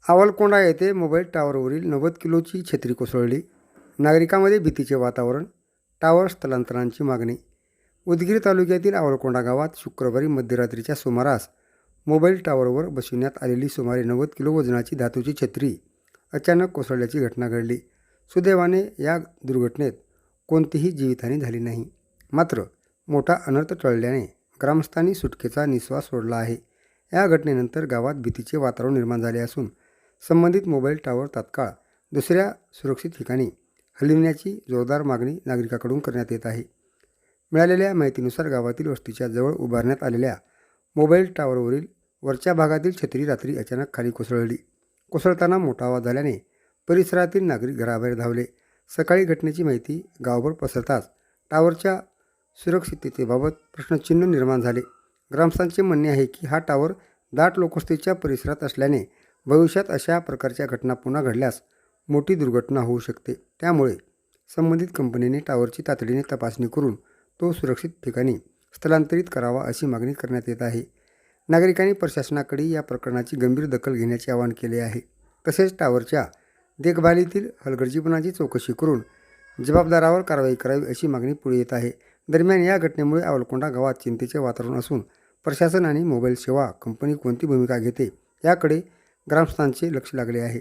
आवलकोंडा येथे मोबाईल टॉवरवरील 90 किलोची छत्री कोसळली. नागरिकांमध्ये भीतीचे वातावरण. टॉवर स्थलांतरांची मागणी. उदगीर तालुक्यातील आवलकोंडा गावात शुक्रवारी मध्यरात्रीच्या सुमारास मोबाईल टॉवरवर बसविण्यात आलेली सुमारे 90 किलो वजनाची धातूची छत्री अचानक कोसळल्याची घटना घडली. सुदैवाने या दुर्घटनेत कोणतीही जीवितहानी झाली नाही. मात्र मोठा अनर्थ टळल्याने ग्रामस्थांनी सुटकेचा निश्वास सोडला आहे. या घटनेनंतर गावात भीतीचे वातावरण निर्माण झाले असून संबंधित मोबाईल टॉवर तात्काळ दुसऱ्या सुरक्षित ठिकाणी हलविण्याची जोरदार मागणी नागरिकांकडून करण्यात येत आहे. मिळालेल्या माहितीनुसार गावातील वस्तीच्या जवळ उभारण्यात आलेल्या मोबाईल टॉवरवरील वरच्या भागातील छत्री रात्री अचानक खाली कोसळली. कोसळताना मोठा आवाज झाल्याने परिसरातील नागरिक घराबाहेर धावले. सकाळी घटनेची माहिती गावभर पसरताच टॉवरच्या सुरक्षिततेबाबत प्रश्नचिन्ह निर्माण झाले. ग्रामस्थांचे म्हणणे आहे की हा टॉवर दाट लोकवस्तीच्या परिसरात असल्याने भविष्यात अशा प्रकारच्या घटना पुन्हा घडल्यास मोठी दुर्घटना होऊ शकते. त्यामुळे संबंधित कंपनीने टॉवरची तातडीने तपासणी करून तो सुरक्षित ठिकाणी स्थलांतरित करावा अशी मागणी करण्यात येत आहे. नागरिकांनी प्रशासनाकडे या प्रकरणाची गंभीर दखल घेण्याचे आवाहन केले आहे. तसेच टॉवरच्या देखभालीतील हलगर्जीपणाची चौकशी करून जबाबदारावर कारवाई करावी अशी मागणी पुढे येत आहे. दरम्यान या घटनेमुळे आवलकोंडा गावात चिंतेचे वातावरण असून प्रशासन आणि मोबाईल सेवा कंपनी कोणती भूमिका घेते याकडे ग्रामस्थांचे लक्ष लागले आहे.